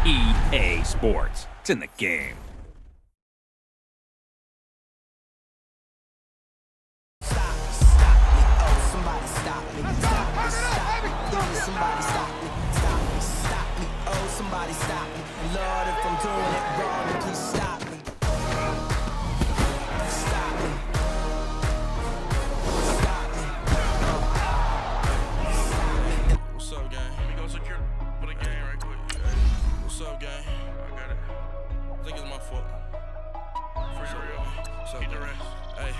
EA Sports. It's in the game. Somebody stop me. Lord, if I'm doing it wrong, then please stop me. Stop me. Stop me. What's up, gang? Let me go secure for the game right quick. What's up, gang? I got it. I think it's my fault. For real. What's up, keep the rest. Hey,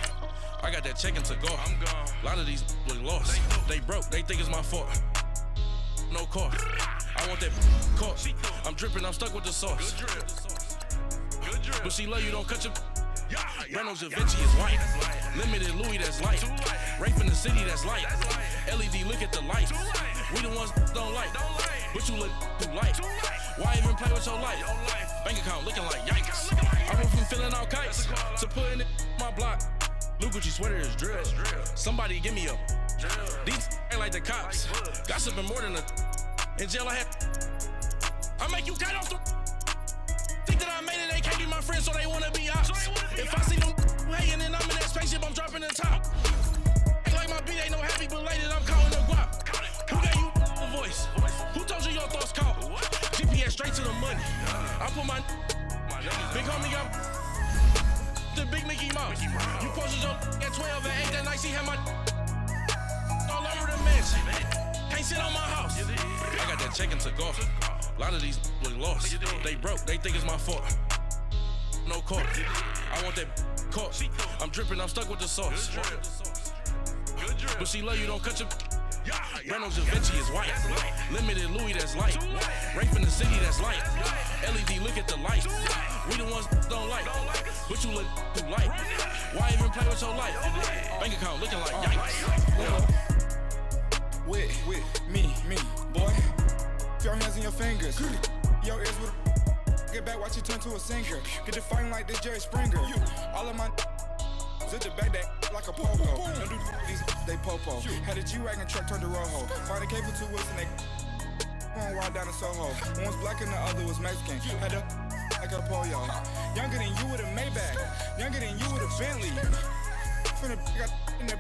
I got that check-in to go. I'm gone. A lot of these look lost. They broke. They think it's my fault. No car. I want that car. I'm dripping, I'm stuck with the sauce. Good drip. Good drip. But she love you, don't cut your. Reynolds Da Vinci is white. Limited Louis, that's light. Rape in the city, that's light. LED, look at the lights. We the ones don't like. But you look too light. Why even play with your life? Bank account looking like yikes. I went from filling out kites to putting it in my block. Blue Gucci sweater is drill. Somebody give me a. These ain't like the cops. Gossiping more than a. In jail I had. I make you cut off the. Think that I made it, they can't be my friends, so they wanna be ops. If I see them hanging and I'm in that spaceship, I'm dropping the top. Act like my beat ain't no happy belated, I'm calling the guap. Who gave you a voice? Who told you your thoughts count? GPS straight to the money. I put my big homie got the big Mickey Mouse. You posted your at 12 and 8 that night, she had my all over the mansion. Can't sit on my house. I got that check-in to go. A lot of these look lost. They broke. They think it's my fault. No car. I want that car. I'm dripping. I'm stuck with the sauce. But she love you. Don't cut your. Reynolds Da Vinci is white. Limited Louis, that's light. Rape in the city, that's light. LED, look at the lights. We the ones don't like. But you look too light. Why even play with your life? Bank account looking like yikes. With me, boy. Your hands in your fingers. Your ears with get back, watch you turn to a singer. Get it fighting like this Jerry Springer. All of my zip the back that like a pogo. Don't do these, they popo. Had a G-Wagon truck turned to Rojo. Find a cable 2 wheels and they going wild down in Soho. One was black and the other was Mexican. Had a like a polio. Younger than you with a Maybach. Younger than you with a Bentley. From the got in the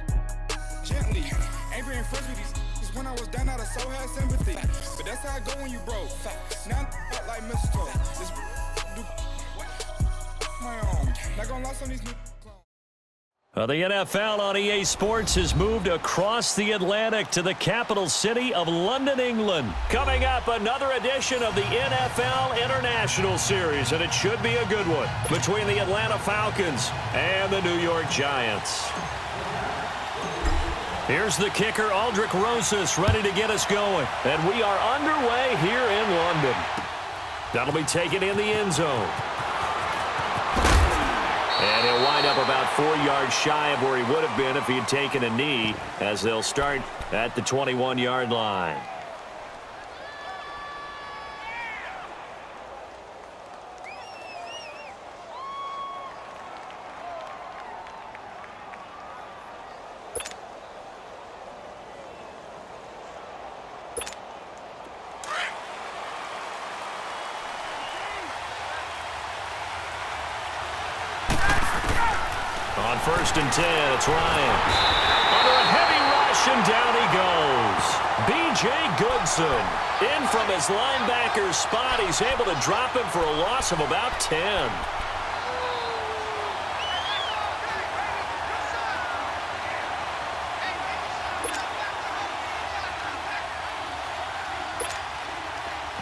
gently. Angry and friends with these when I was down out of so had sympathy. But that's how I go when you broke. Now I'm like mistletoe. This do my own. Not gonna lie, some of these new The NFL on EA Sports has moved across the Atlantic to the capital city of London, England. Coming up, another edition of the NFL International Series, and it should be a good one, between the Atlanta Falcons and the New York Giants. Here's the kicker, Aldrich Rosas, ready to get us going. And we are underway here in London. That'll be taken in the end zone. And he'll wind up about 4 yards shy of where he would have been if he had taken a knee, as they'll start at the 21-yard line. On 1st and 10, it's Ryan. Under a heavy rush, and down he goes. B.J. Goodson in from his linebacker's spot. He's able to drop him for a loss of about 10.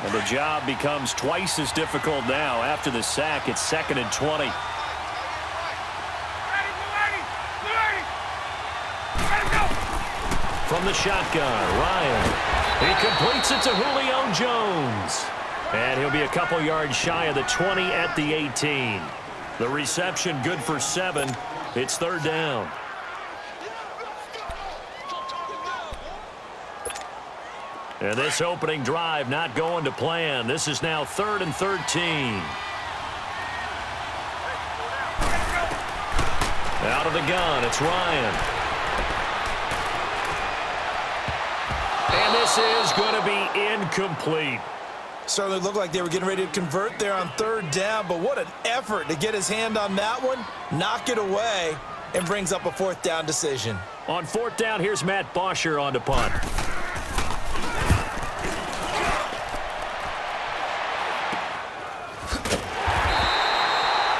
And the job becomes twice as difficult now. After the sack, it's 2nd and 20. From the shotgun, Ryan. He completes it to Julio Jones. And he'll be a couple yards shy of the 20 at the 18. The reception good for 7. It's 3rd down. And this opening drive not going to plan. This is now 3rd and 13. Out of the gun, it's Ryan. And this is going to be incomplete. Certainly looked like they were getting ready to convert there on third down, but what an effort to get his hand on that one, knock it away, and brings up a fourth down decision. On fourth down, here's Matt Bosher on to punt.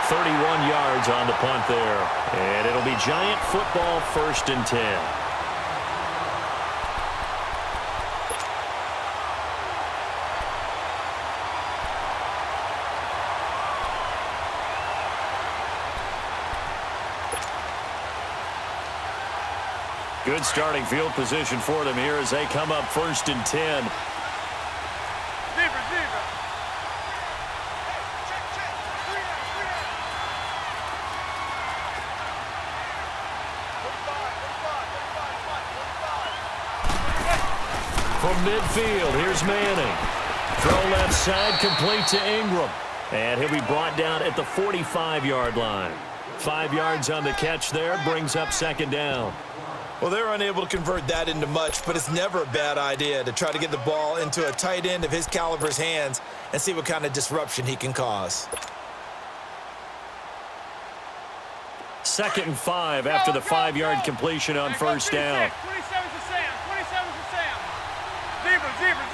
31 yards on the punt there. And it'll be Giant football, 1st and 10. Good starting field position for them here as they come up 1st and 10. From midfield, here's Manning. Throw left side, complete to Ingram. And he'll be brought down at the 45-yard line. 5 yards on the catch there, brings up 2nd down. Well, they were unable to convert that into much, but it's never a bad idea to try to get the ball into a tight end of his caliber's hands and see what kind of disruption he can cause. 2nd and 5 after the 5-yard completion on 1st down. 27 to Sam. 27 to Sam. Zebra. Zebra.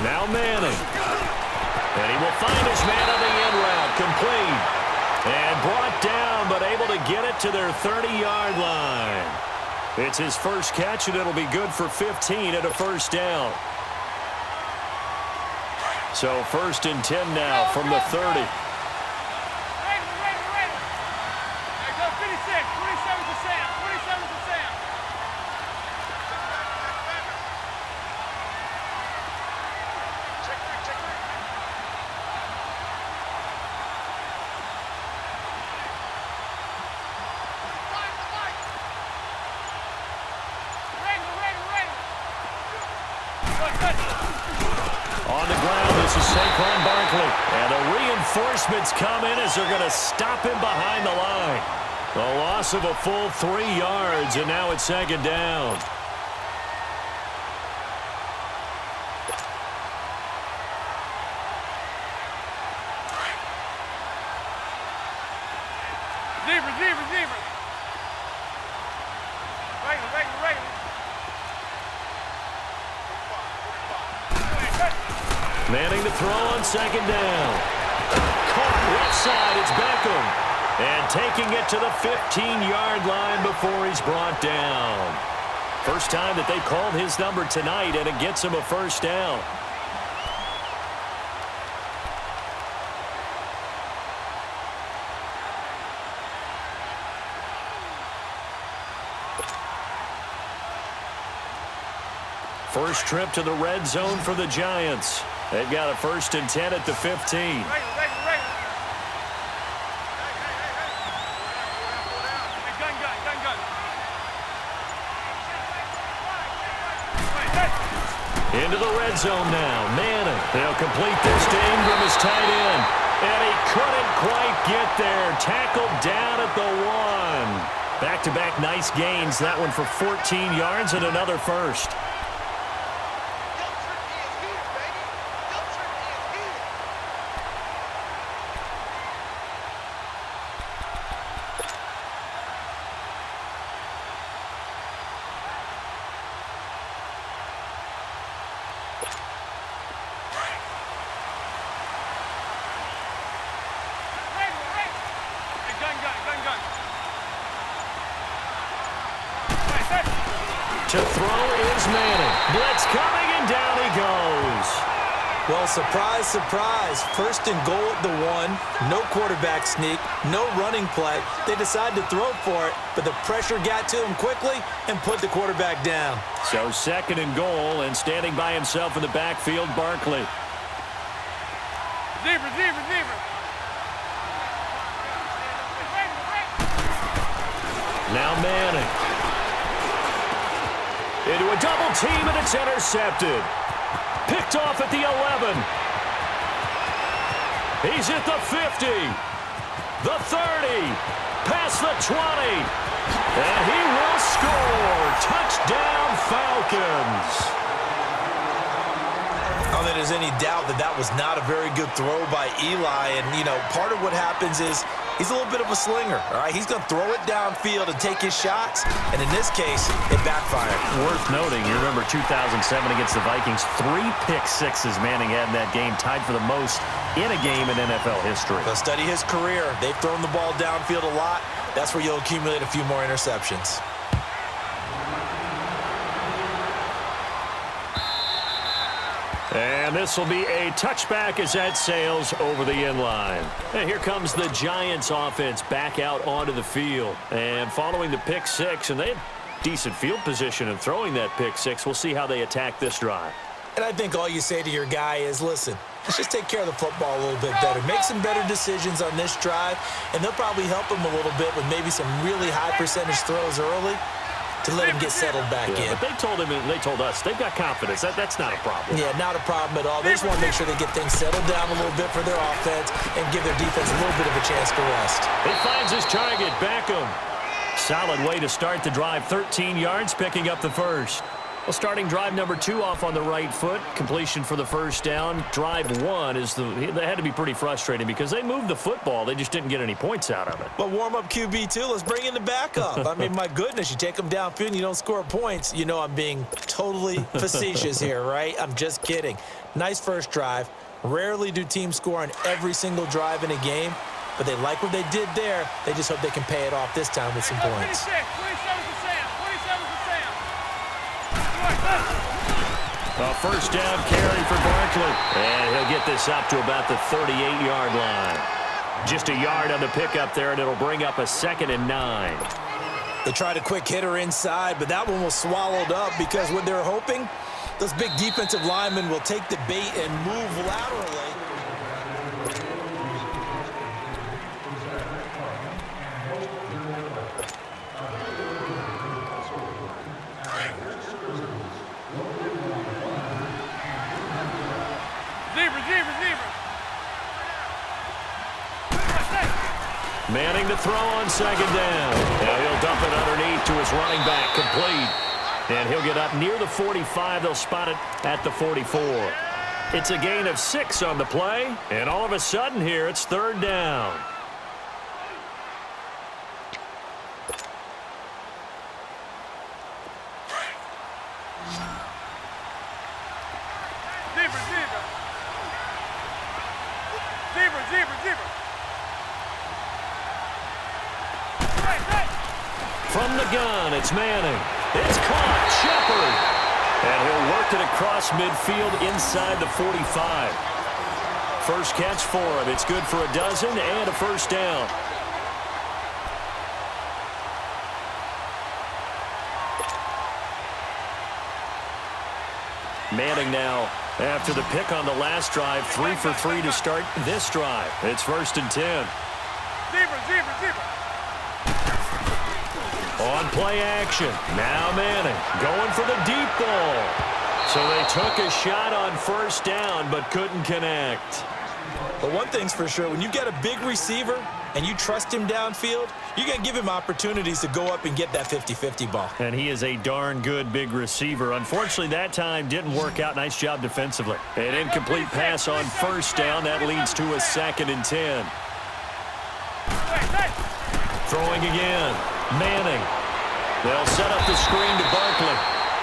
Now Manning. And he will find his man on the end route. Complete. And brought down, but able to get it to their 30-yard line. It's his first catch, and it'll be good for 15 at a 1st down. So 1st and 10 now from the 30. Go 56. 27 to Sam. 27 to Sam. On the ground, this is Saquon Barkley. And the reinforcements come in as they're going to stop him behind the line. A loss of a full 3 yards, and now it's 2nd down. Zebra. Regular. Manning to throw on 2nd down. Caught left side, it's Beckham. And taking it to the 15-yard line before he's brought down. First time that they called his number tonight, and it gets him a 1st down. First trip to the red zone for the Giants. They've got a 1st and 10 at the 15. Into the red zone now. Manning. They'll complete this to Ingram as tight end. And he couldn't quite get there. Tackled down at the 1. Back-to-back nice gains. That one for 14 yards and another 1st. To throw is Manning. Blitz coming, and down he goes. Well, surprise, 1st and goal at the 1. No quarterback sneak, no running play. They decide to throw for it, but the pressure got to him quickly and put the quarterback down. So 2nd and goal, and standing by himself in the backfield, Barkley. Zebra. Now Manning. Into a double team, and it's intercepted. Picked off at the 11. He's at the 50, the 30, past the 20, and he will score. Touchdown, Falcons. I don't think there's any doubt that that was not a very good throw by Eli. And, you know, part of what happens is he's a little bit of a slinger, all right? He's going to throw it downfield and take his shots. And in this case, it backfired. Worth noting, you remember 2007 against the Vikings, 3 pick sixes Manning had in that game, tied for the most in a game in NFL history. They'll study his career. They've thrown the ball downfield a lot. That's where you'll accumulate a few more interceptions. And this will be a touchback as that sails over the end line. And here comes the Giants offense back out onto the field. And following the pick six, and they had decent field position in throwing that pick six. We'll see how they attack this drive. And I think all you say to your guy is, listen, let's just take care of the football a little bit better. Make some better decisions on this drive, and they'll probably help him a little bit with maybe some really high percentage throws early to let him get settled back in. But they told us, they've got confidence. That's not a problem. Yeah, not a problem at all. They just want to make sure they get things settled down a little bit for their offense and give their defense a little bit of a chance to rest. He finds his target, Beckham. Solid way to start the drive, 13 yards, picking up the first. Well, starting drive number 2 off on the right foot. Completion for the first down. Drive 1 they had to be pretty frustrating because they moved the football. They just didn't get any points out of it. But warm-up QB, too. Let's bring in the backup. I mean, my goodness, you take them downfield and you don't score points. You know I'm being totally facetious here, right? I'm just kidding. Nice first drive. Rarely do teams score on every single drive in a game, but they like what they did there. They just hope they can pay it off this time with some points. 27%. A first down carry for Barkley. And he'll get this up to about the 38-yard line. Just a yard on the pickup there, and it'll bring up a 2nd and 9. They tried a quick hitter inside, but that one was swallowed up because what they're hoping, those big defensive linemen will take the bait and move laterally. Manning to throw on 2nd down. Now he'll dump it underneath to his running back, complete. And he'll get up near the 45. They'll spot it at the 44. It's a gain of 6 on the play. And all of a sudden here, it's 3rd down. From the gun, it's Manning. It's caught. Shepard. And he'll work it across midfield inside the 45. First catch for him. It's good for a dozen and a first down. Manning now, after the pick on the last drive, 3 for 3 to start this drive. It's 1st and 10. On play action. Now Manning going for the deep ball. So they took a shot on first down but couldn't connect. But one thing's for sure, when you've got a big receiver and you trust him downfield, you're going to give him opportunities to go up and get that 50-50 ball. And he is a darn good big receiver. Unfortunately, that time didn't work out. Nice job defensively. An incomplete pass on first down. That leads to a 2nd and 10. Throwing again. Manning. They'll set up the screen to Barkley.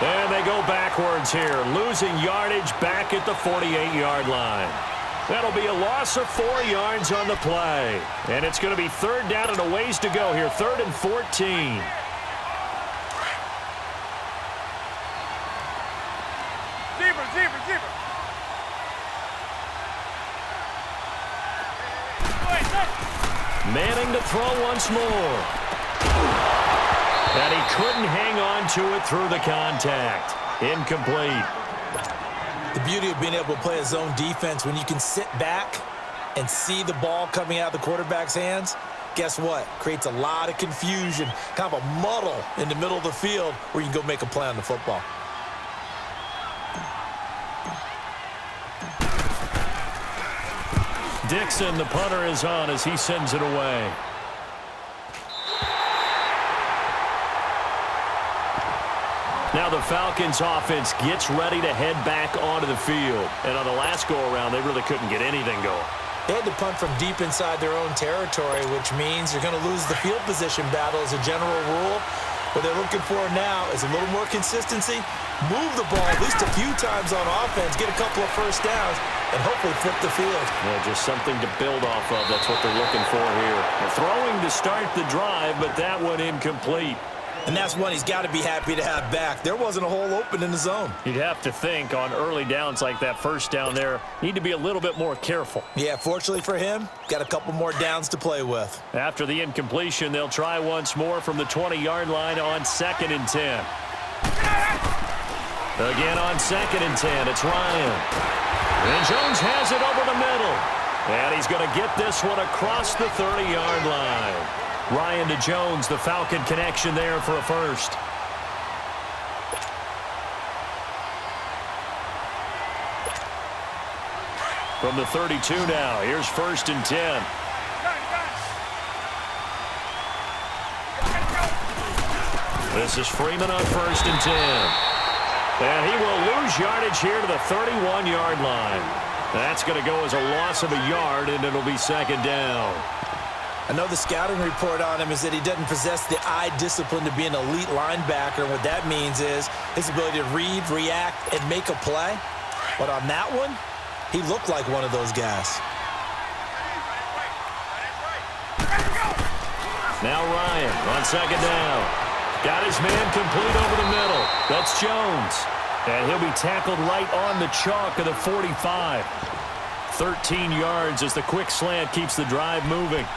And they go backwards here, losing yardage back at the 48-yard line. That'll be a loss of 4 yards on the play. And it's going to be 3rd down and a ways to go here, 3rd and 14. Manning to throw once more. And he couldn't hang on to it through the contact. Incomplete. The beauty of being able to play a zone defense when you can sit back and see the ball coming out of the quarterback's hands, guess what? Creates a lot of confusion, kind of a muddle in the middle of the field where you can go make a play on the football. Dixon, the punter, is on as he sends it away. Now the Falcons offense gets ready to head back onto the field. And on the last go-around, they really couldn't get anything going. They had to punt from deep inside their own territory, which means you're going to lose the field position battle as a general rule. What they're looking for now is a little more consistency, move the ball at least a few times on offense, get a couple of first downs, and hopefully flip the field. Yeah, just something to build off of. That's what they're looking for here. They're throwing to start the drive, but that one incomplete. And that's one he's got to be happy to have back. There wasn't a hole open in the zone. You'd have to think on early downs like that first down there, need to be a little bit more careful. Yeah, fortunately for him, got a couple more downs to play with. After the incompletion, they'll try once more from the 20-yard line on 2nd and 10. Again on 2nd and 10, it's Ryan. And Jones has it over the middle. And he's going to get this one across the 30-yard line. Ryan to Jones, the Falcon connection there for a first. From the 32 now, here's 1st and 10. This is Freeman on 1st and 10. And he will lose yardage here to the 31-yard line. That's going to go as a loss of a yard, and it'll be 2nd down. I know the scouting report on him is that he doesn't possess the eye discipline to be an elite linebacker. What that means is his ability to read, react, and make a play. But on that one, he looked like one of those guys. Now Ryan on 2nd down. Got his man complete over the middle. That's Jones. And he'll be tackled right on the chalk of the 45. 13 yards as the quick slant keeps the drive moving.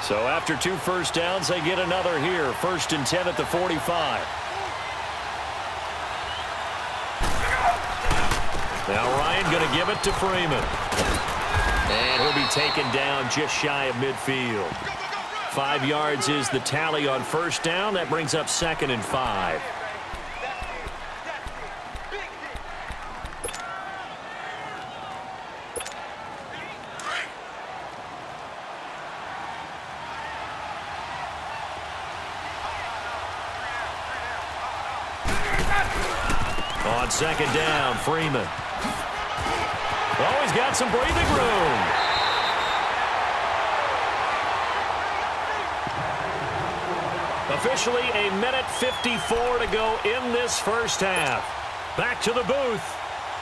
So after 2 first downs, they get another here. 1st and 10 at the 45. Now Ryan going to give it to Freeman. And he'll be taken down just shy of midfield. 5 yards is the tally on 1st down. That brings up 2nd and 5. On 2nd down, Freeman. Oh, he's got some breathing room. Officially a minute 54 to go in this first half. Back to the booth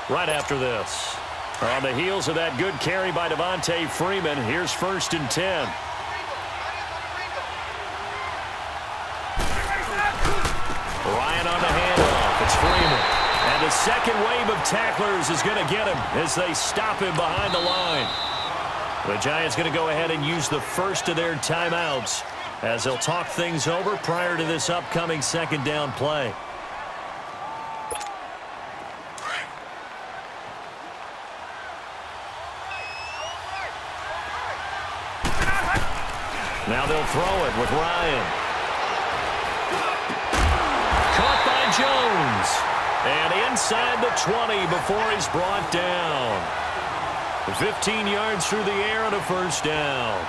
right after this. On the heels of that good carry by Devontae Freeman, here's 1st and 10. Ryan on the handoff. It's Freeman. And the second wave of tacklers is going to get him as they stop him behind the line. The Giants going to go ahead and use the first of their timeouts as they'll talk things over prior to this upcoming 2nd down play. Now they'll throw it with Ryan. Caught by Jones. And inside the 20 before he's brought down. 15 yards through the air and a 1st down.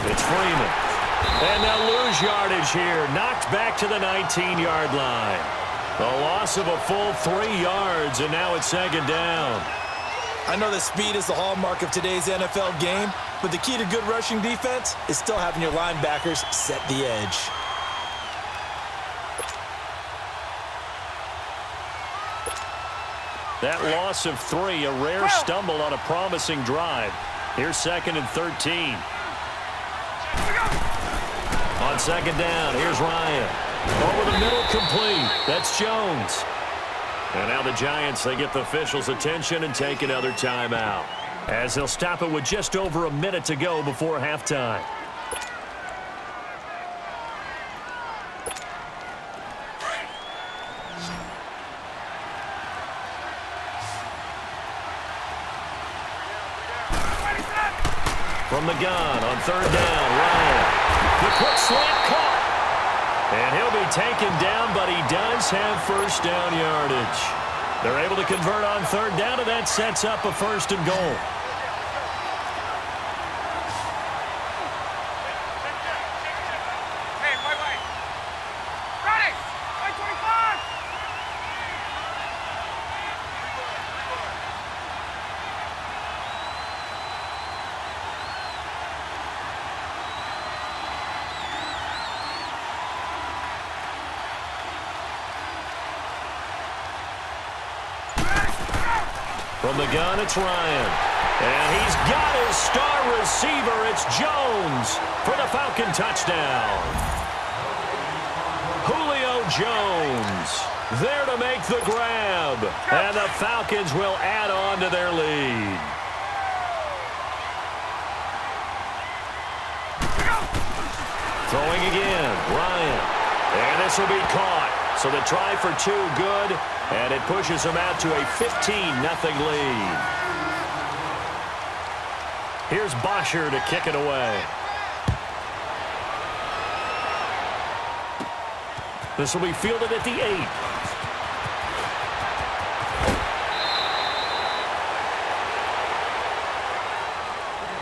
It's Freeman. And they'll lose yardage here. Knocked back to the 19-yard line. A loss of a full 3 yards, and now it's 2nd down. I know that speed is the hallmark of today's NFL game, but the key to good rushing defense is still having your linebackers set the edge. That loss of 3, a rare stumble on a promising drive. Here's 2nd and 13. On 2nd down, here's Ryan. Over the middle, complete. That's Jones. And now the Giants, they get the officials' attention and take another timeout, as they'll stop it with just over a minute to go before halftime. From the gun on third down, Ryan. The quick slant caught. And he'll be taken down, but he does have first down yardage. They're able to convert on third down, and that sets up a first and goal. Hey, wait. Ready! 125! From the gun, it's Ryan. And he's got his star receiver. It's Jones for the Falcon touchdown. Julio Jones there to make the grab. And the Falcons will add on to their lead. Throwing again, Ryan. And this will be caught. So the try for two, good. And it pushes them out to a 15-0 lead. Here's Bosher to kick it away. This will be fielded at the 8.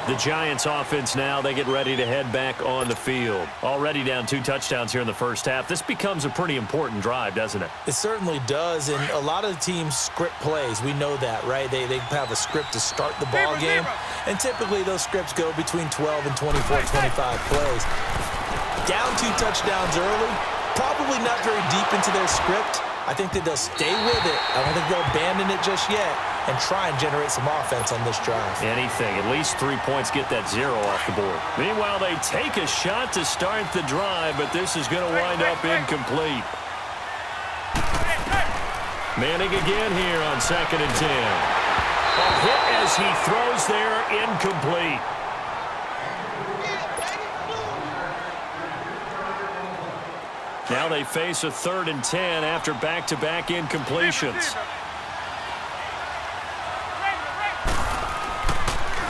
The Giants offense now, they get ready to head back on the field. Already down 2 touchdowns here in the first half. This becomes a pretty important drive, doesn't it? It certainly does, and a lot of the teams script plays. We know that, right? They have a script to start the ball game, and typically those scripts go between 12 and 24, 25 plays. Down 2 touchdowns early, probably not very deep into their script. I think that they'll stay with it. I don't think they'll abandon it just yet and try and generate some offense on this drive. Anything. At least 3 points, get that 0 off the board. Meanwhile, they take a shot to start the drive, but this is going to wind up incomplete. Manning again here on 2nd and 10. A hit as he throws there, incomplete. Now they face a 3rd and 10 after back-to-back incompletions.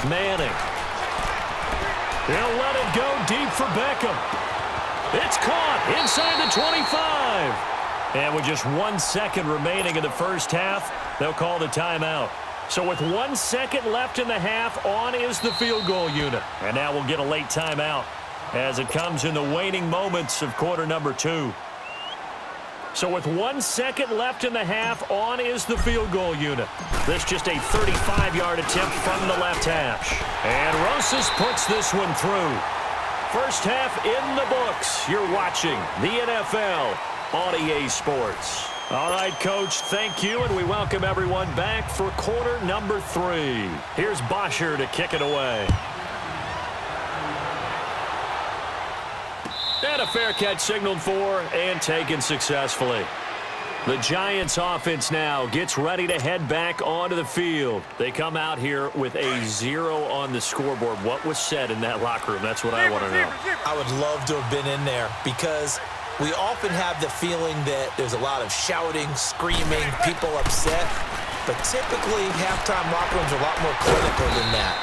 Manning. They'll let it go deep for Beckham. It's caught inside the 25. And with just 1 second remaining in the first half, they'll call the timeout. So with 1 second left in the half, on is the field goal unit. And now we'll get a late timeout as it comes in the waning moments of quarter number 2. So with 1 second left in the half, on is the field goal unit. This just a 35-yard attempt from the left hash. And Rosas puts this one through. First half in the books. You're watching the NFL on EA Sports. All right, Coach, thank you, and we welcome everyone back for quarter number 3. Here's Bosher to kick it away. And a fair catch signaled for and taken successfully. The Giants offense now gets ready to head back onto the field. They come out here with a 0 on the scoreboard. What was said in that locker room? That's what I want to know. I would love to have been in there because we often have the feeling that there's a lot of shouting, screaming, people upset. But typically, halftime locker rooms are a lot more clinical than that.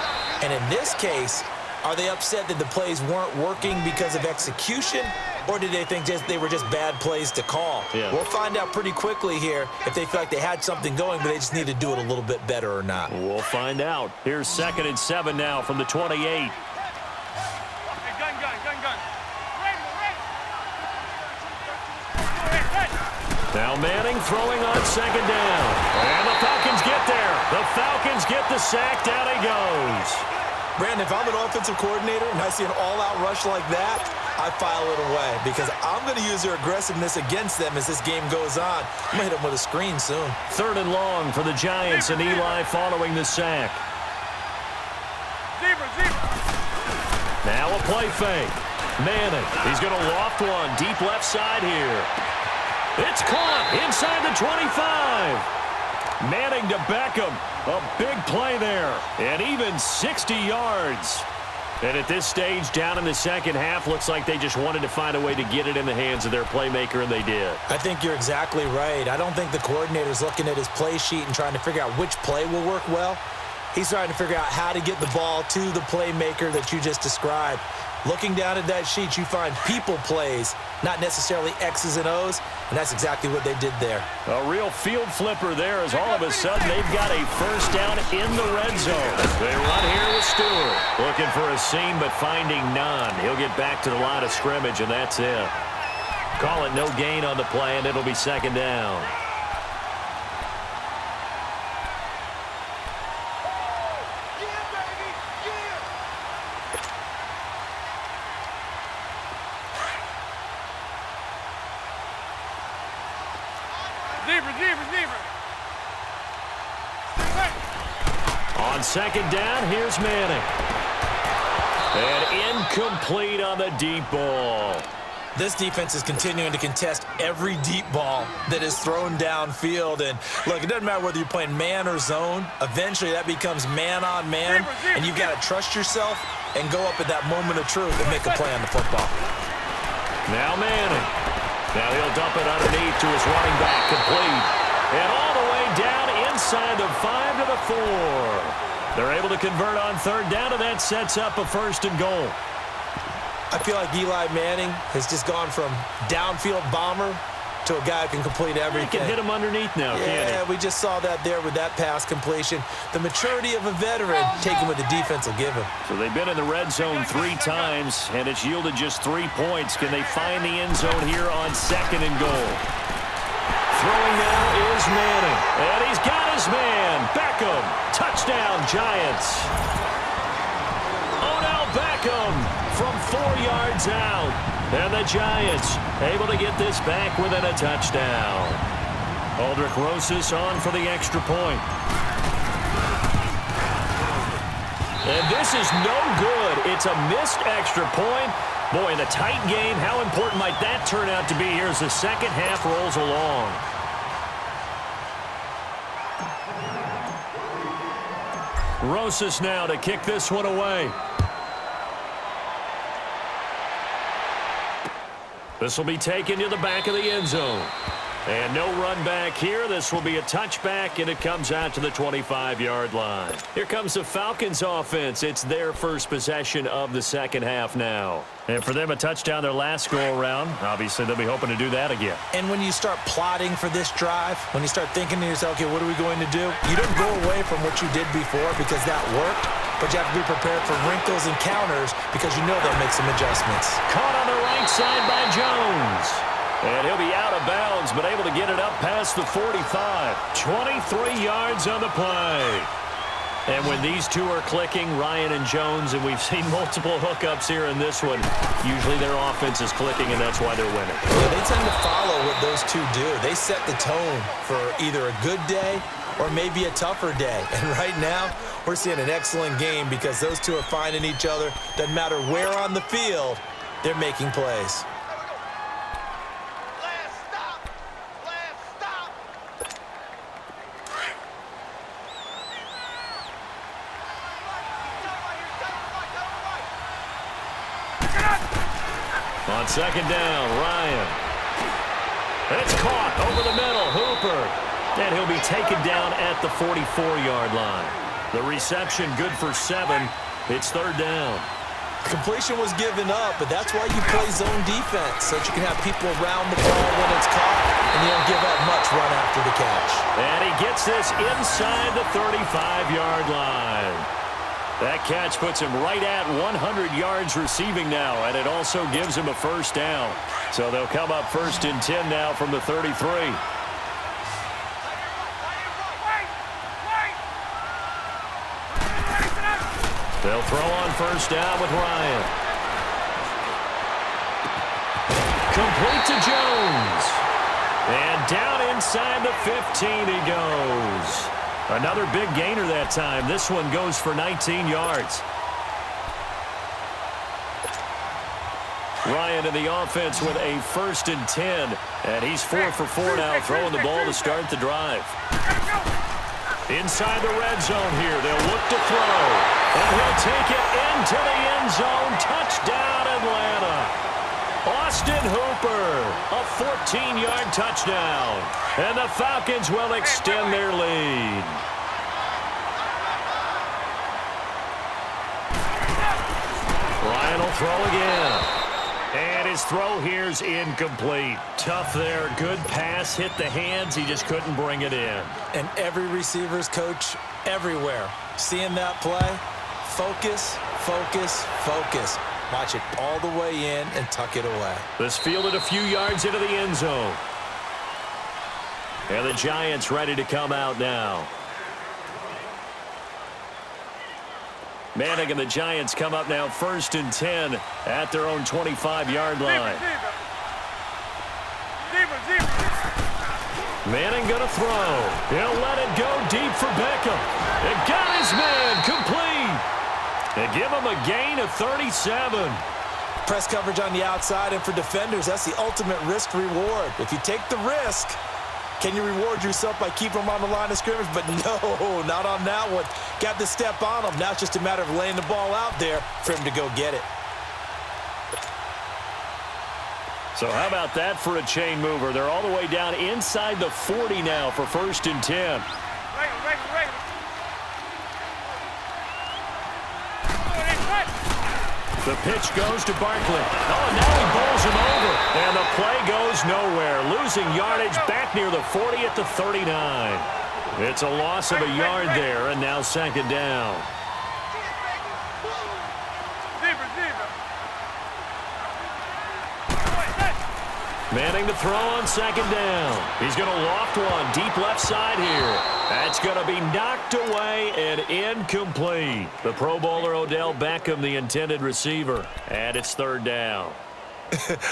And in this case, are they upset that the plays weren't working because of execution, or did they think they were just bad plays to call? Yeah. We'll find out pretty quickly here if they feel like they had something going, but they just need to do it a little bit better or not. We'll find out. Here's 2nd and 7 now from the 28. Hey, gun. Now Manning throwing on 2nd down. And the Falcons get there. The Falcons get the sack. Down he goes. Brandon, if I'm an offensive coordinator and I see an all-out rush like that, I file it away because I'm going to use their aggressiveness against them as this game goes on. I'm going to hit them with a screen soon. 3rd and long for the Giants, and Eli following the sack. Now a play fake. Manning, he's going to loft one deep left side here. It's caught inside the 25. Manning to Beckham. A big play there. And even 60 yards. And at this stage, down in the second half, looks like they just wanted to find a way to get it in the hands of their playmaker, and they did. I think you're exactly right. I don't think the coordinator's looking at his play sheet and trying to figure out which play will work well. He's trying to figure out how to get the ball to the playmaker that you just described. Looking down at that sheet, you find people plays, not necessarily X's and O's, and that's exactly what they did there. A real field flipper there as all of a sudden they've got a first down in the red zone. They run here with Stewart. Looking for a seam but finding none. He'll get back to the line of scrimmage, and that's it. Call it no gain on the play, and it'll be second down. On second down, here's Manning. And incomplete on the deep ball. This defense is continuing to contest every deep ball that is thrown downfield. And, look, it doesn't matter whether you're playing man or zone. Eventually, that becomes man on man, and you've got to trust yourself and go up at that moment of truth and make a play on the football. Now Manning. Now he'll dump it underneath to his running back, complete. And all the way down inside the 5 to the 4. They're able to convert on third down, and that sets up a first and goal. I feel like Eli Manning has just gone from downfield bomber to a guy who can complete everything. He can hit him underneath now, can't he? Yeah, we just saw that there with that pass completion. The maturity of a veteran, taking what the defense will give him. So they've been in the red zone 3 times, and it's yielded just 3 points. Can they find the end zone here on second and goal? Throwing now is Manning, and he's got his man, Beckham. Touchdown, Giants. Odell Beckham from 4 yards out. And the Giants able to get this back within a touchdown. Aldrich Rosas on for the extra point. And this is no good. It's a missed extra point. Boy, in a tight game, how important might that turn out to be here as the second half rolls along? Rosas now to kick this one away. This will be taken to the back of the end zone. And no run back here. This will be a touchback, and it comes out to the 25-yard line. Here comes the Falcons offense. It's their first possession of the second half now. And for them, a touchdown their last go-around. Obviously, they'll be hoping to do that again. And when you start plotting for this drive, when you start thinking to yourself, okay, what are we going to do? You don't go away from what you did before because that worked, but you have to be prepared for wrinkles and counters because you know they'll make some adjustments. Caught on the right side by Jones. And he'll be out of bounds, but able to get it up past the 45. 23 yards on the play. And when these two are clicking, Ryan and Jones, and we've seen multiple hookups here in this one, usually their offense is clicking, and that's why they're winning. Yeah, they tend to follow what those two do. They set the tone for either a good day or maybe a tougher day. And right now, we're seeing an excellent game because those two are finding each other. Doesn't matter where on the field, they're making plays. On second down, Ryan. It's caught over the middle, Hooper. And he'll be taken down at the 44-yard line. The reception good for 7. It's third down. Completion was given up, but that's why you play zone defense, so that you can have people around the ball when it's caught, and you don't give up much run after the catch. And he gets this inside the 35-yard line. That catch puts him right at 100 yards receiving now, and it also gives him a first down. So they'll come up first and 10 now from the 33. They'll throw on first down with Ryan. Complete to Jones. And down inside the 15 he goes. Another big gainer that time. This one goes for 19 yards. Ryan in the offense with a 1st and 10. And he's 4 for 4 now, throwing the ball to start the drive. Inside the red zone here, they'll look to throw. And he'll take it into the end zone. Touchdown, Atlanta. Austin Hooper, a 14-yard touchdown. And the Falcons will extend their lead. Ryan will throw again. And his throw here's incomplete. Tough there. Good pass. Hit the hands. He just couldn't bring it in. And every receiver's coach everywhere. Seeing that play, focus, focus, focus. Watch it all the way in and tuck it away. This fielded a few yards into the end zone. And the Giants ready to come out now. Manning and the Giants come up now 1st and 10 at their own 25-yard line. Manning going to throw. He'll let it go deep for Beckham. It got his man complete. They give him a gain of 37. Press coverage on the outside, and for defenders, that's the ultimate risk-reward. If you take the risk, can you reward yourself by keeping them on the line of scrimmage? But no, not on that one. Got the step on him. Now it's just a matter of laying the ball out there for him to go get it. So how about that for a chain mover? They're all the way down inside the 40 now for 1st and 10. The pitch goes to Barkley. Oh, now he bowls him over. And the play goes nowhere. Losing yardage back near the 40 at the 39. It's a loss of a yard there, and now 2nd down. Manning to throw on 2nd down. He's going to loft one deep left side here. That's going to be knocked away and incomplete. The Pro Bowler Odell Beckham, the intended receiver. And it's 3rd down.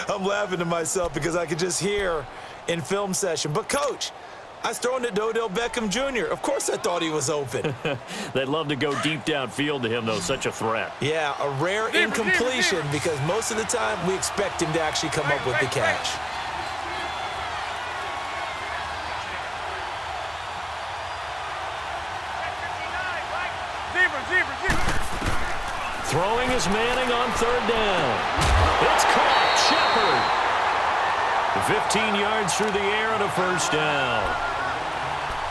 I'm laughing to myself because I could just hear in film session. But, Coach, I was throwing it to Odell Beckham Jr. Of course I thought he was open. They'd love to go deep downfield to him, though. Such a threat. Yeah, a rare incompletion because most of the time we expect him to actually come up with the catch. Throwing is Manning on 3rd down. It's caught. Shepard. 15 yards through the air and a 1st down.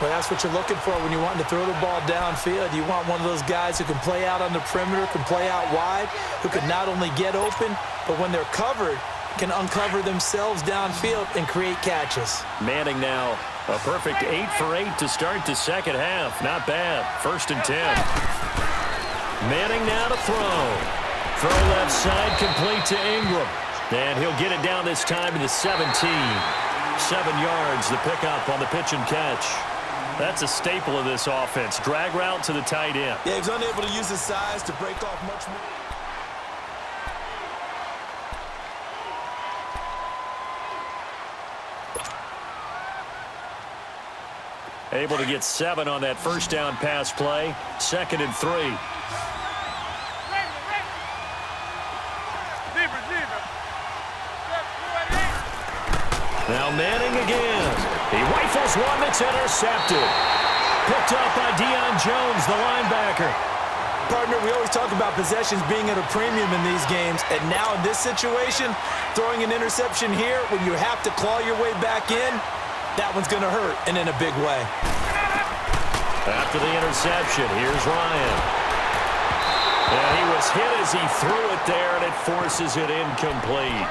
Well, that's what you're looking for when you're wanting to throw the ball downfield. You want one of those guys who can play out on the perimeter, can play out wide, who can not only get open, but when they're covered, can uncover themselves downfield and create catches. Manning now a perfect 8 for 8 to start the 2nd half. Not bad. 1st and 10. Manning now to throw. Throw left side, complete to Ingram. And he'll get it down this time to the 17. 7 yards, the pickup on the pitch and catch. That's a staple of this offense. Drag route to the tight end. Yeah, he's unable to use his size to break off much more. Able to get 7 on that 1st down pass play. 2nd and 3. Now Manning again. He rifles one that's intercepted. Picked up by Deion Jones, the linebacker. Partner, we always talk about possessions being at a premium in these games, and now in this situation, throwing an interception here when you have to claw your way back in, that one's going to hurt, and in a big way. After the interception, here's Ryan. And he was hit as he threw it there, and it forces it incomplete.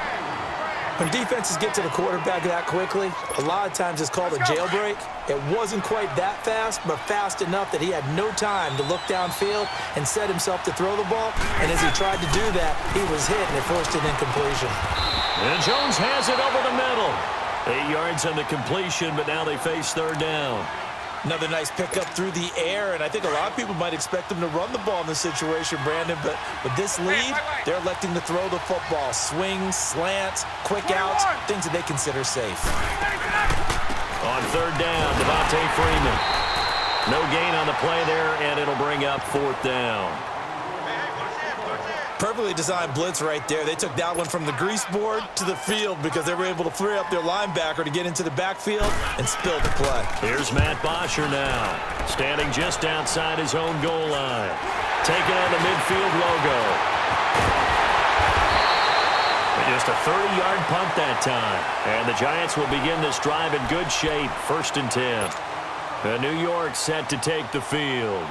When defenses get to the quarterback that quickly, a lot of times it's called a jailbreak. It wasn't quite that fast, but fast enough that he had no time to look downfield and set himself to throw the ball. And as he tried to do that, he was hit, and it forced an incompletion. And Jones has it over the middle. 8 yards on the completion, but now they face 3rd down. Another nice pickup through the air, and I think a lot of people might expect them to run the ball in this situation, Brandon, but with this lead, they're electing to throw the football. Swings, slants, quick outs, things that they consider safe. On 3rd down, Devontae Freeman. No gain on the play there, and it'll bring up 4th down. Perfectly designed blitz right there. They took that one from the grease board to the field because they were able to free up their linebacker to get into the backfield and spill the play. Here's Matt Bosher now, standing just outside his own goal line. Taking on the midfield logo. Just a 30-yard punt that time. And the Giants will begin this drive in good shape, 1st and 10. New York set to take the field.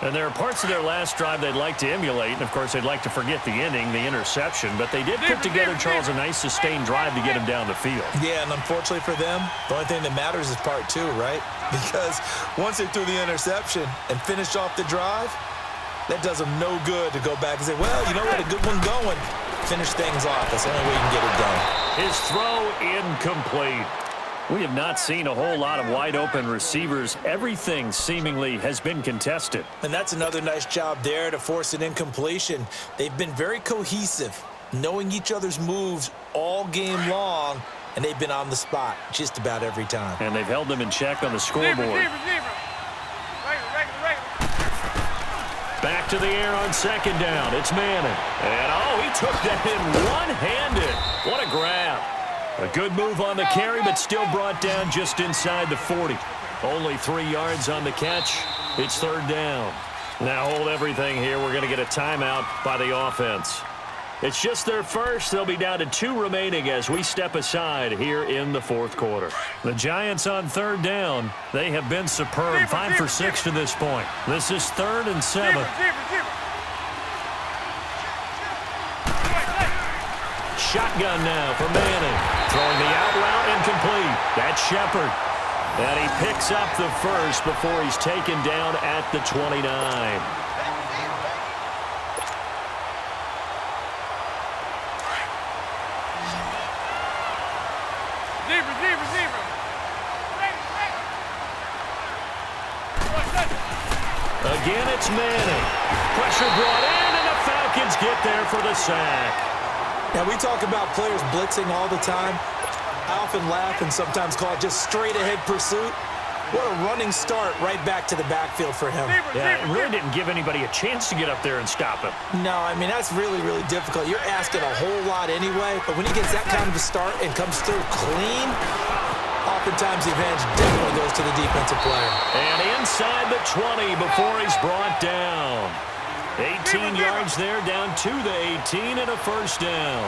And there are parts of their last drive they'd like to emulate. And, of course, they'd like to forget the inning, the interception. But they did put together, Charles, a nice sustained drive to get him down the field. Yeah, and unfortunately for them, the only thing that matters is part 2, right? Because once they threw the interception and finished off the drive, that does them no good to go back and say, well, you know what, a good one going. Finish things off. That's the only way you can get it done. His throw incomplete. We have not seen a whole lot of wide-open receivers. Everything seemingly has been contested. And that's another nice job there to force an incompletion. They've been very cohesive, knowing each other's moves all game long, and they've been on the spot just about every time. And they've held them in check on the scoreboard. Back to the air on 2nd down. It's Manning. And, oh, he took that in one-handed. What a grab. A good move on the carry, but still brought down just inside the 40. Only 3 yards on the catch. It's 3rd down. Now hold everything here. We're going to get a timeout by the offense. It's just their first. They'll be down to 2 remaining as we step aside here in the 4th quarter. The Giants on 3rd down. They have been superb. 5 for 6 to this point. This is 3rd and 7. Shotgun now for Manning. Throwing the out route incomplete. That's Shepard. And he picks up the first before he's taken down at the 29. Again, it's Manning. Pressure brought in, and the Falcons get there for the sack. Now, we talk about players blitzing all the time. I often laugh and sometimes call it just straight-ahead pursuit. What a running start right back to the backfield for him. Yeah, it really didn't give anybody a chance to get up there and stop him. No, I mean, that's really, really difficult. You're asking a whole lot anyway, but when he gets that kind of a start and comes through clean, oftentimes the advantage definitely goes to the defensive player. And inside the 20 before he's brought down. 18 yards there, down to the 18 and a 1st down.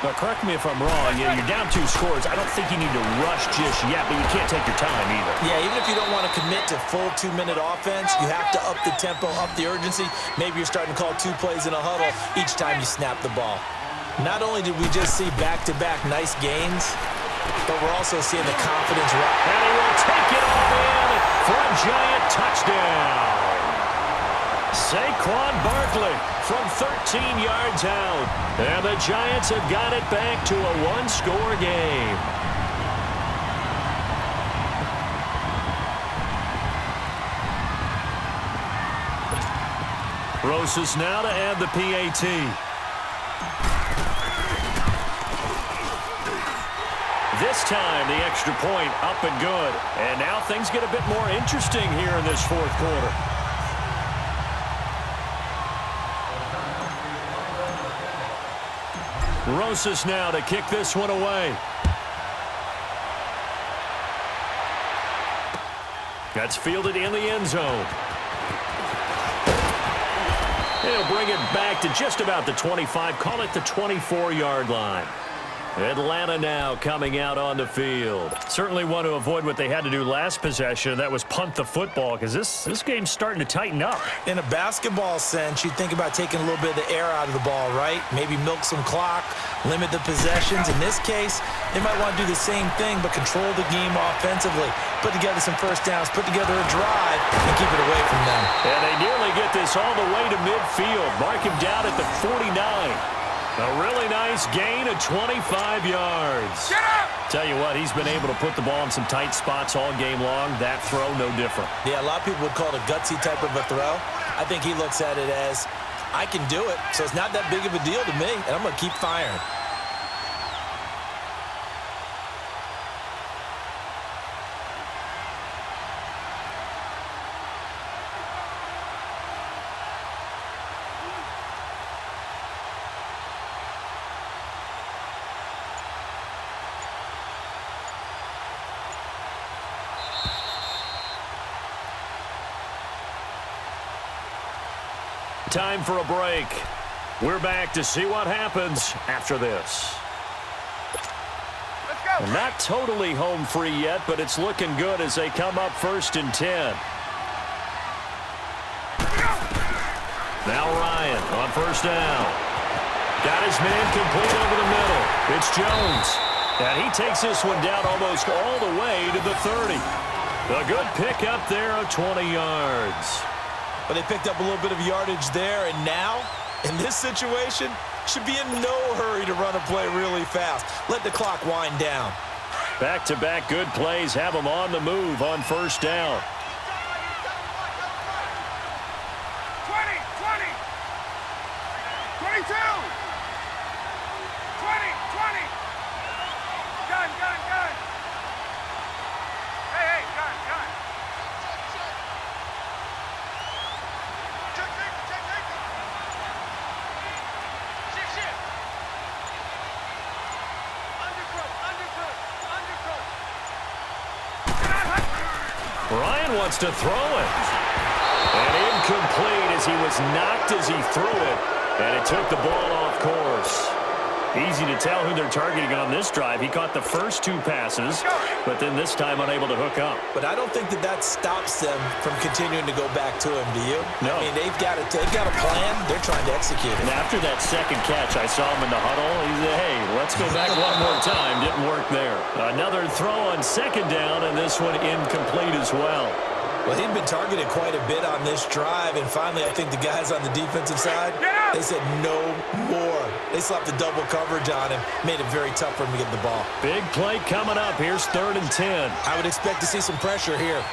Now, correct me if I'm wrong. You're down 2 scores. I don't think you need to rush just yet, but you can't take your time either. Yeah, even if you don't want to commit to full 2-minute offense, you have to up the tempo, up the urgency. Maybe you're starting to call 2 plays in a huddle each time you snap the ball. Not only did we just see back-to-back nice gains, but we're also seeing the confidence rise. And he will take it all in for a Giant touchdown. Saquon Barkley from 13 yards out. And the Giants have got it back to a 1-score game. Rosas now to add the PAT. This time, the extra point up and good. And now things get a bit more interesting here in this 4th quarter. Rosas now to kick this one away. That's fielded in the end zone. He'll bring it back to just about the 25. Call it the 24-yard line. Atlanta now coming out on the field. Certainly want to avoid what they had to do last possession. That was punt the football, because this game's starting to tighten up. In a basketball sense, you'd think about taking a little bit of the air out of the ball, right? Maybe milk some clock, limit the possessions. In this case, they might want to do the same thing, but control the game offensively. Put together some 1st downs, put together a drive, and keep it away from them. And they nearly get this all the way to midfield. Mark him down at the 49. A really nice gain of 25 yards. Get up! Tell you what, he's been able to put the ball in some tight spots all game long. That throw, no different. Yeah, a lot of people would call it a gutsy type of a throw. I think he looks at it as, I can do it, so it's not that big of a deal to me, and I'm going to keep firing. time for a break. We're back to see what happens after this. Let's go. Well, not totally home free yet, but it's looking good as they come up 1st and 10. Now Ryan on 1st down. Got his man complete over the middle. It's Jones. And he takes this one down almost all the way to the 30. A good pick up there of 20 yards. But they picked up a little bit of yardage there, and now, in this situation, should be in no hurry to run a play really fast. Let the clock wind down. Back-to-back good plays have them on the move on 1st down. 20, 20. 22. 20, 20. Gun, gun, gun. Hey, hey, gun, gun. Check. Shift. Undercoat. Ryan wants to throw it. And incomplete as he was knocked as he threw it. And it took the ball off course. Easy to tell who they're targeting on this drive. He caught the first 2 passes, but then this time unable to hook up. But I don't think that stops them from continuing to go back to him, do you? No. I mean, they've got a plan. They're trying to execute it. And after that second catch, I saw him in the huddle. He said, hey, let's go back one more time. Didn't work there. Another throw on 2nd down, and this one incomplete as well. Well, he'd been targeted quite a bit on this drive, and finally I think the guys on the defensive side, they said no more. They slapped the double coverage on him, made it very tough for him to get the ball. Big play coming up. Here's 3rd and 10. I would expect to see some pressure here.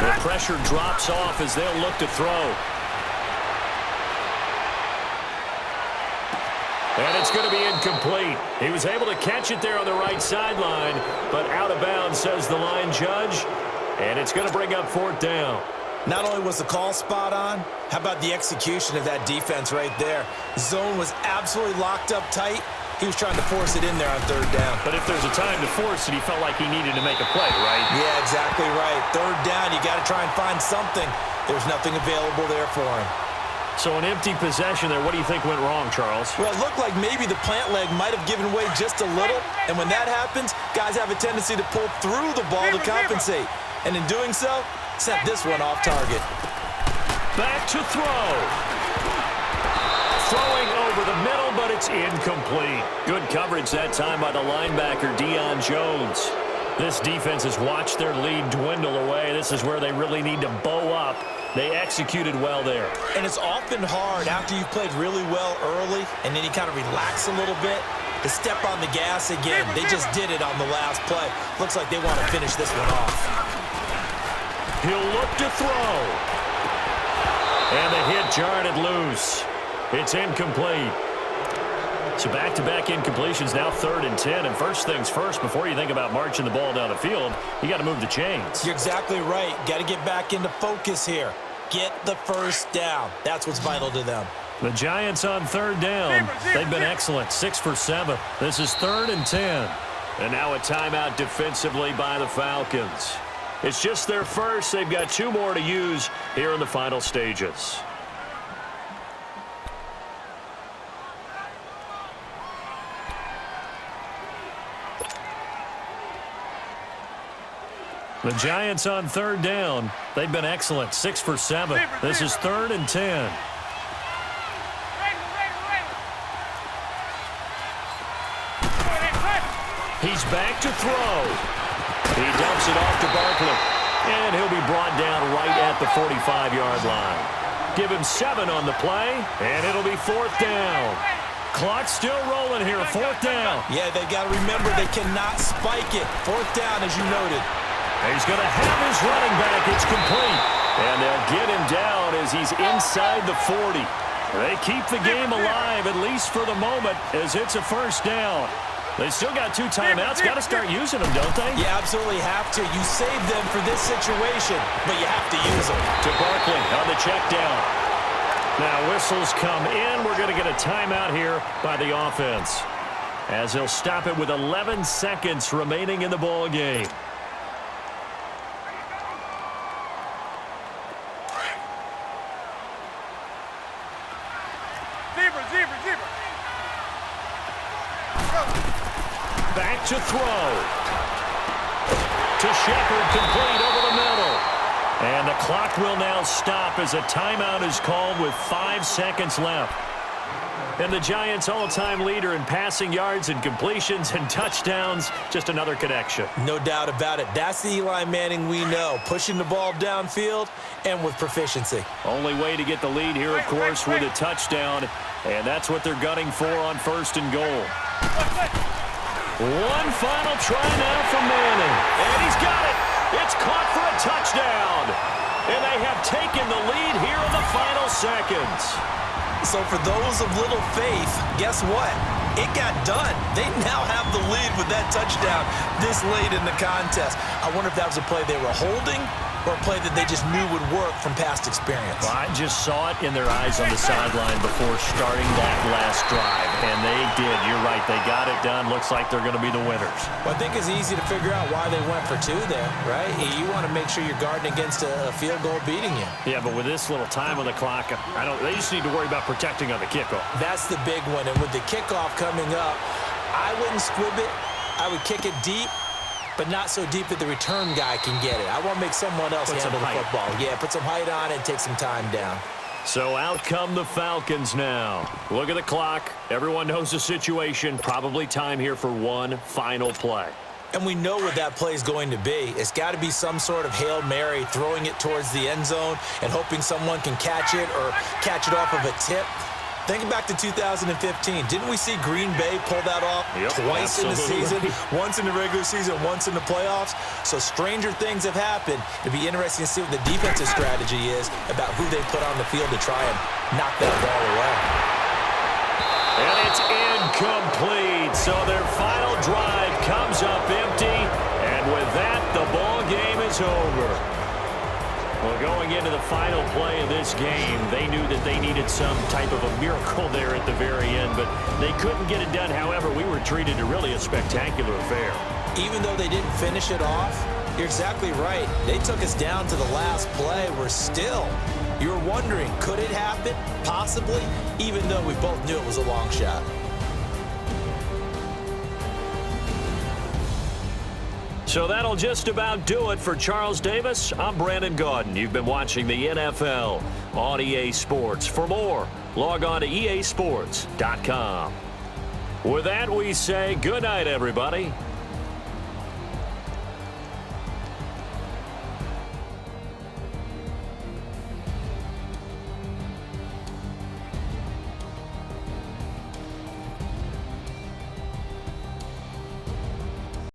The pressure drops off as they'll look to throw. And it's going to be incomplete. He was able to catch it there on the right sideline, but out of bounds, says the line judge. And it's going to bring up 4th down. Not only was the call spot on, how about the execution of that defense right there? Zone was absolutely locked up tight. He was trying to force it in there on 3rd down. But if there's a time to force it, he felt like he needed to make a play, right? Yeah, exactly right. 3rd down, you got to try and find something. There's nothing available there for him. So an empty possession there. What do you think went wrong, Charles? Well, it looked like maybe the plant leg might have given way just a little. And when that happens, guys have a tendency to pull through the ball to compensate. And in doing so, sent this one off target. Back to throw. Throwing over the middle, but it's incomplete. Good coverage that time by the linebacker, Deion Jones. This defense has watched their lead dwindle away. This is where they really need to bow up. They executed well there. And it's often hard after you've played really well early and then you kind of relax a little bit to step on the gas again. They just did it on the last play. Looks like they want to finish this one off. He'll look to throw. And the hit jarred it loose. It's incomplete. So back-to-back incompletions, now 3rd and 10. And first things first, before you think about marching the ball down the field, you got to move the chains. You're exactly right. Got to get back into focus here. Get the 1st down. That's what's vital to them. The Giants on 3rd down. They've been excellent, 6 for 7. This is 3rd and 10. And now a timeout defensively by the Falcons. It's just their first. They've got 2 more to use here in the final stages. The Giants on 3rd down. They've been excellent, 6 for 7. This is 3rd and 10. He's back to throw. He dumps it off to Barkley. And he'll be brought down right at the 45-yard line. Give him 7 on the play, and it'll be 4th down. Clock's still rolling here, 4th down. Yeah, they got to remember they cannot spike it. 4th down, as you noted. He's going to have his running back. It's complete. And they'll get him down as he's inside the 40. They keep the game alive, at least for the moment, as it's a 1st down. They still got 2 timeouts. Got to start using them, don't they? You absolutely have to. You save them for this situation, but you have to use them. To Barkley on the check down. Now whistles come in. We're going to get a timeout here by the offense, as he'll stop it with 11 seconds remaining in the ball game. back to throw. To Shepard, complete over the middle. And the clock will now stop as a timeout is called with 5 seconds left. And the Giants' all-time leader in passing yards and completions and touchdowns, just another connection. No doubt about it. That's the Eli Manning we know, pushing the ball downfield and with proficiency. Only way to get the lead here, of course, with a touchdown, and that's what they're gunning for on 1st and goal. One final try now from Manning, and he's got it. It's caught for a touchdown, and they have taken the lead here in the final seconds. So for those of little faith, guess what? It got done. They now have the lead with that touchdown this late in the contest. I wonder if that was a play they were holding or a play that they just knew would work from past experience. Well, I just saw it in their eyes on the sideline before starting that last drive, and they did. You're right. They got it done. Looks like they're going to be the winners. Well, I think it's easy to figure out why they went for 2 there, right? You want to make sure you're guarding against a field goal beating you. Yeah, but with this little time on the clock, they just need to worry about protecting on the kickoff. That's the big one, and with the kickoff coming up, I wouldn't squib it. I would kick it deep, but not so deep that the return guy can get it. I want to make someone else handle the football. Yeah, put some height on it and take some time down. So out come the Falcons now. Look at the clock. Everyone knows the situation. Probably time here for one final play. And we know what that play is going to be. It's got to be some sort of Hail Mary, throwing it towards the end zone and hoping someone can catch it or catch it off of a tip. Think back to 2015. Didn't we see Green Bay pull that off twice in the season? Once in the regular season, once in the playoffs. So stranger things have happened. It'd be interesting to see what the defensive strategy is about who they put on the field to try and knock that ball away. And it's incomplete. So their final drive comes up empty. And with that, the ball game is over. Well, going into the final play of this game, they knew that they needed some type of a miracle there at the very end, but they couldn't get it done. However, we were treated to really a spectacular affair. Even though they didn't finish it off, you're exactly right. They took us down to the last play. You're wondering, could it happen? Possibly, even though we both knew it was a long shot. So that'll just about do it for Charles Davis. I'm Brandon Gaudin. You've been watching the NFL on EA Sports. For more, log on to easports.com. With that, we say good night, everybody.